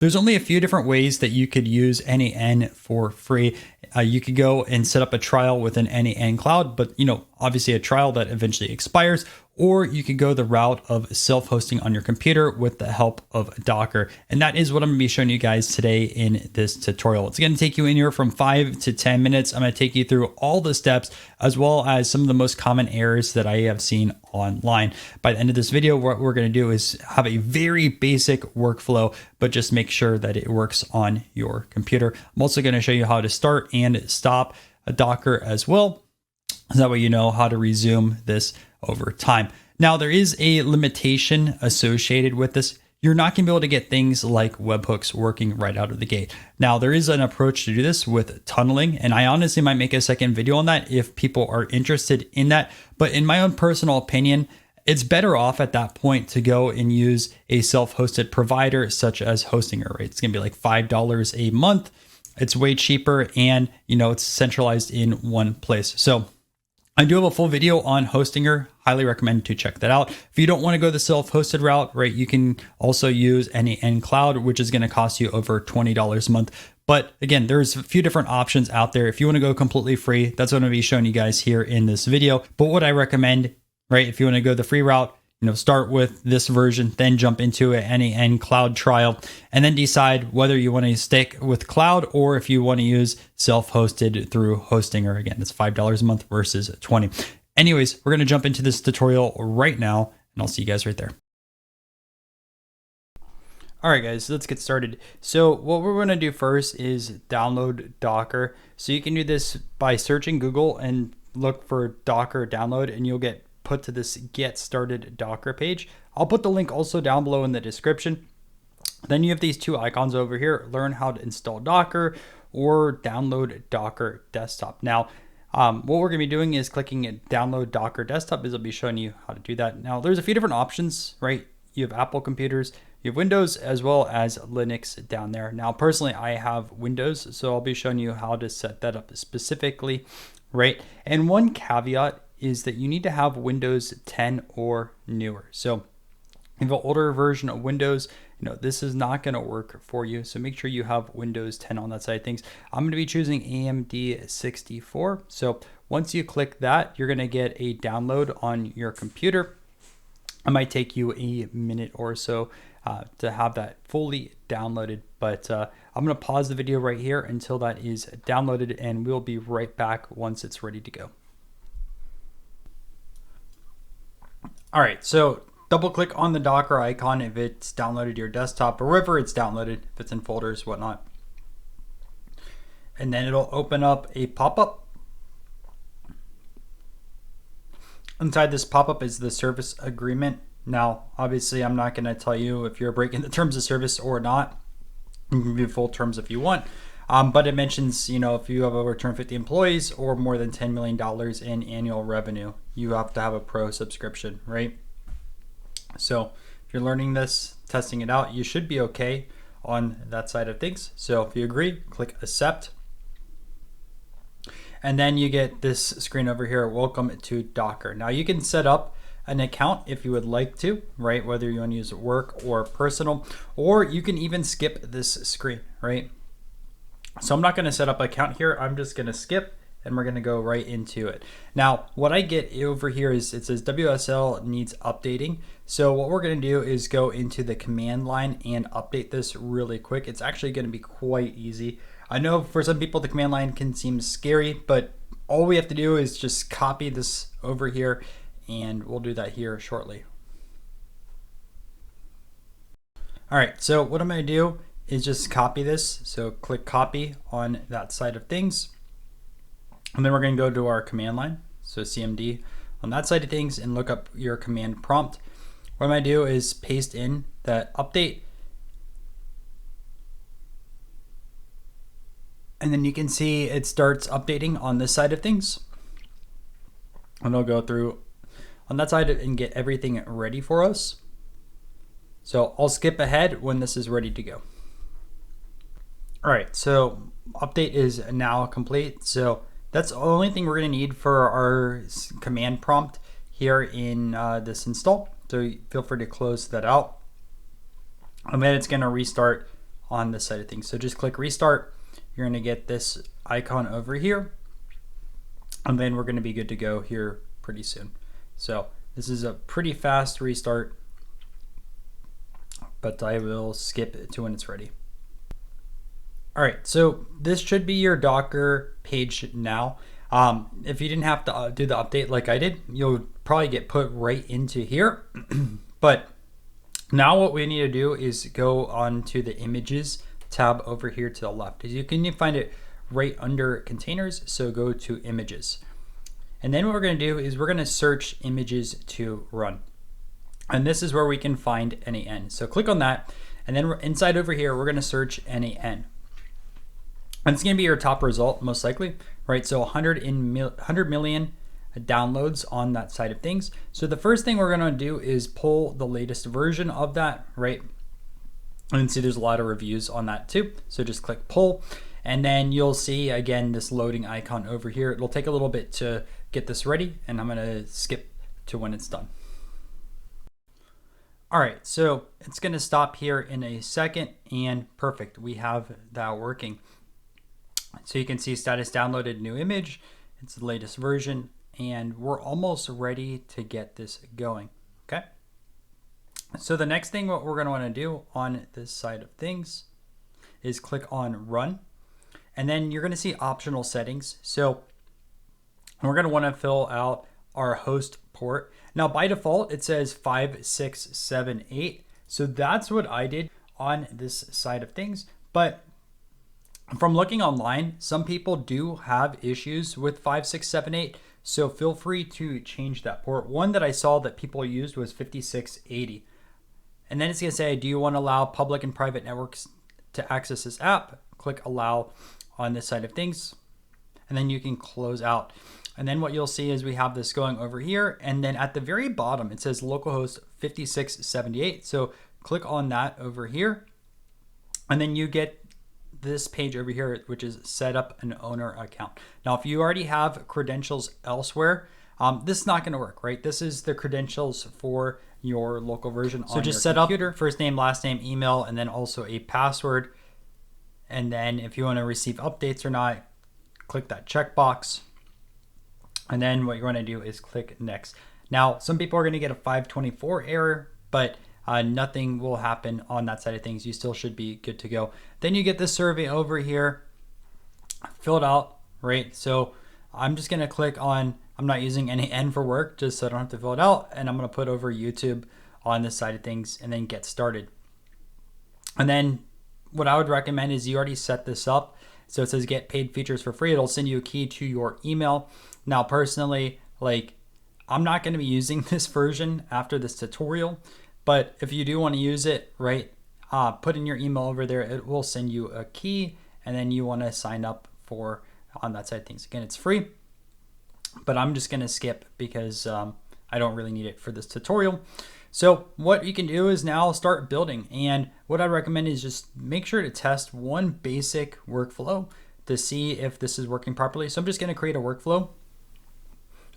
There's only a few different ways that you could use n8n for free. You could go and set up a trial with an n8n cloud, but obviously a trial that eventually expires, or you could go the route of self-hosting on your computer with the help of Docker. And that is what I'm going to be showing you guys today in this tutorial. It's going to take you anywhere from 5 to 10 minutes. I'm going to take you through all the steps as well as some of the most common errors that I have seen online. By the end of this video, what we're going to do is have a very basic workflow, but just make sure that it works on your computer. I'm also going to show you how to start and stop a Docker as well. So that way you know how to resume this over time. Now, there is a limitation associated with this. You're not going to be able to get things like webhooks working right out of the gate. Now, there is an approach to do this with tunneling, and I honestly might make a second video on that if people are interested in that. But in my own personal opinion, it's better off at that point to go and use a self-hosted provider such as Hostinger, right? It's going to be like $5 a month. It's way cheaper, and it's centralized in one place. So I do have a full video on Hostinger. Highly recommend to check that out. If you don't want to go the self-hosted route, right, you can also use n8n Cloud, which is going to cost you over $20 a month. But again, there's a few different options out there. If you want to go completely free, that's what I'm going to be showing you guys here in this video. But what I recommend, right, if you want to go the free route, start with this version, then jump into an n8n Cloud trial, and then decide whether you want to stick with cloud or if you want to use self-hosted through Hostinger. Again, it's $5 a month versus $20. Anyways, we're going to jump into this tutorial right now, and I'll see you guys right there. All right, guys, let's get started. So what we're going to do first is download Docker. So you can do this by searching Google and look for Docker download, and you'll get put to this Get Started Docker page. I'll put the link also down below in the description. Then you have these two icons over here, learn how to install Docker or download Docker desktop. Now, what we're going to be doing is clicking download Docker desktop, as I'll be showing you how to do that. Now, there's a few different options, right? You have Apple computers, you have Windows, as well as Linux down there. Now, personally, I have Windows, so I'll be showing you how to set that up specifically, right? And one caveat is that you need to have Windows 10 or newer. So if you have an older version of Windows, this is not going to work for you. So make sure you have Windows 10 on that side of things. I'm going to be choosing AMD 64. So once you click that, you're going to get a download on your computer. It might take you a minute or so to have that fully downloaded, but I'm going to pause the video right here until that is downloaded, and we'll be right back once it's ready to go. All right, so double click on the Docker icon if it's downloaded to your desktop or wherever it's downloaded, if it's in folders, whatnot. And then it'll open up a pop-up. Inside this pop-up is the service agreement. Now, obviously, I'm not going to tell you if you're breaking the terms of service or not. You can view full terms if you want. But it mentions, if you have over 250 employees or more than $10 million in annual revenue, you have to have a pro subscription, right? So if you're learning this, testing it out, you should be okay on that side of things. So if you agree, click accept. And then you get this screen over here, welcome to Docker. Now you can set up an account if you would like to, right? Whether you want to use work or personal, or you can even skip this screen, right? So I'm not going to set up an account here. I'm just going to skip, and we're going to go right into it. Now, what I get over here is it says WSL needs updating. So what we're going to do is go into the command line and update this really quick. It's actually going to be quite easy. I know for some people the command line can seem scary, but all we have to do is just copy this over here, and we'll do that here shortly. All right, so what I'm going to do is just copy this. So click copy on that side of things. And then we're going to go to our command line. So CMD on that side of things and look up your command prompt. What I'm going to do is paste in that update. And then you can see it starts updating on this side of things. And I'll go through on that side and get everything ready for us. So I'll skip ahead when this is ready to go. All right, so update is now complete. So that's the only thing we're going to need for our command prompt here in this install. So feel free to close that out. And then it's going to restart on this side of things. So just click restart. You're going to get this icon over here, and then we're going to be good to go here pretty soon. So this is a pretty fast restart, but I will skip it to when it's ready. All right, so this should be your Docker page now. If you didn't have to do the update like I did, you'll probably get put right into here. But now what we need to do is go on to the images tab over here to the left. As you can find it right under containers, so go to images. And then what we're going to do is we're going to search images to run. And this is where we can find n8n. So click on that, and then inside over here, we're going to search n8n. And it's going to be your top result, most likely, right? So 100 million downloads on that side of things. So the first thing we're going to do is pull the latest version of that, right? And see there's a lot of reviews on that too. So just click pull, and then you'll see again this loading icon over here. It'll take a little bit to get this ready, and I'm going to skip to when it's done. All right, so it's going to stop here in a second, and perfect. We have that working. So you can see status downloaded new image. It's the latest version, and we're almost ready to get this going. Okay. So the next thing what we're going to want to do on this side of things is click on run, and then you're going to see optional settings. So we're going to want to fill out our host port. Now by default it says 5678. So that's what I did on this side of things, but from looking online, some people do have issues with 5678, so feel free to change that port. One that I saw that people used was 5680. And then it's going to say, do you want to allow public and private networks to access this app? Click allow on this side of things, and then you can close out. And then what you'll see is we have this going over here, and then at the very bottom it says localhost 5678. So click on that over here, and then you get this page over here, which is set up an owner account. Now, if you already have credentials elsewhere, this is not going to work, right? This is the credentials for your local version. So just set up first name, last name, email, and then also a password. And then if you want to receive updates or not, click that checkbox. And then what you're going to do is click next. Now, some people are going to get a 524 error, but nothing will happen on that side of things. You still should be good to go. Then you get the survey over here, filled out, right? So I'm just gonna click on, I'm not using n8n for work, just so I don't have to fill it out. And I'm gonna put over YouTube on this side of things and then get started. And then what I would recommend is you already set this up. So it says get paid features for free. It'll send you a key to your email. Now, personally, like I'm not gonna be using this version after this tutorial, but if you do want to use it, right, put in your email over there. It will send you a key, and then you want to sign up for on that side of things. Again, it's free, but I'm just going to skip because I don't really need it for this tutorial. So what you can do is now start building. And what I recommend is just make sure to test one basic workflow to see if this is working properly. So I'm just going to create a workflow.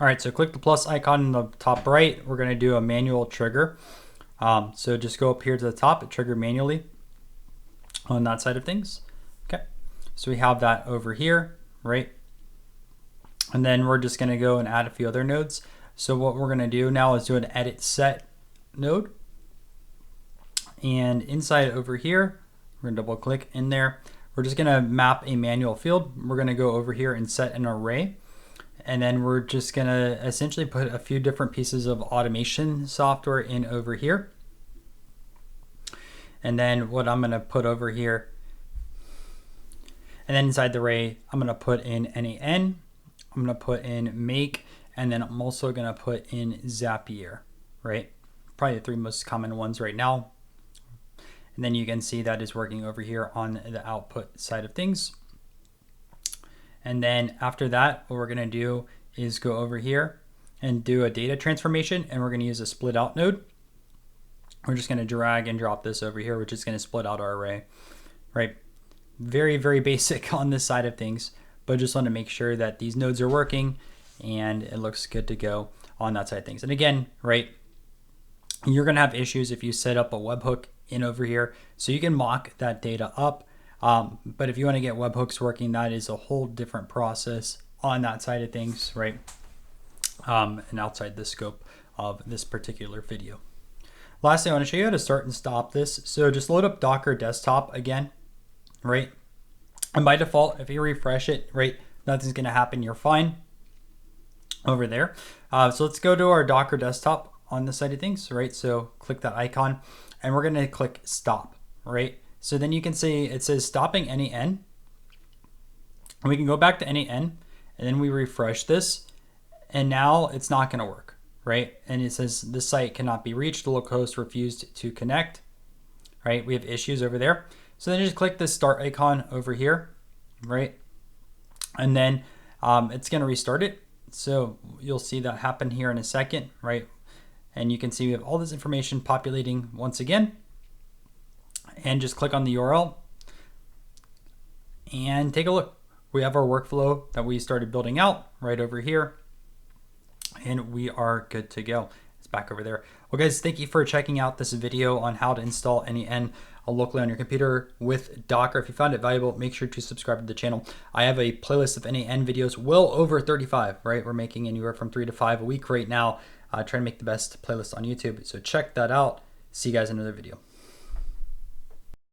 All right, so click the plus icon in the top right. We're going to do a manual trigger. So just go up here to the top, trigger manually on that side of things. Okay, so we have that over here, right? And then we're just going to go and add a few other nodes. So what we're going to do now is do an edit set node. And inside over here, we're going to double click in there. We're just going to map a manual field. We're going to go over here and set an array. And then we're just gonna essentially put a few different pieces of automation software in over here. And then what I'm gonna put over here, and then inside the array, I'm gonna put in n8n, I'm gonna put in make, and then I'm also gonna put in Zapier, right? Probably the three most common ones right now. And then you can see that is working over here on the output side of things. And then after that, what we're going to do is go over here and do a data transformation, and we're going to use a split out node. We're just going to drag and drop this over here, which is going to split out our array, right? Very, very basic on this side of things, but just want to make sure that these nodes are working and it looks good to go on that side of things. And again, right, you're going to have issues if you set up a webhook in over here. So you can mock that data up. But if you want to get webhooks working, that is a whole different process on that side of things, right? And outside the scope of this particular video. Lastly, I want to show you how to start and stop this. So just load up Docker Desktop again, right? And by default, if you refresh it, right, nothing's going to happen. You're fine over there. So let's go to our Docker Desktop on the side of things, right? So click that icon and we're going to click stop, right? So then you can see it says stopping n8n. And we can go back to n8n and then we refresh this and now it's not going to work, right? And it says this site cannot be reached. Localhost refused to connect, right? We have issues over there. So then just click the start icon over here, right? And then it's going to restart it. So you'll see that happen here in a second, right? And you can see we have all this information populating once again. And just click on the URL and take a look. We have our workflow that we started building out right over here. And we are good to go. It's back over there. Well, guys, thank you for checking out this video on how to install n8n locally on your computer with Docker. If you found it valuable, make sure to subscribe to the channel. I have a playlist of n8n videos, well over 35, right? We're making anywhere from 3 to 5 a week right now, trying to make the best playlist on YouTube. So check that out. See you guys in another video.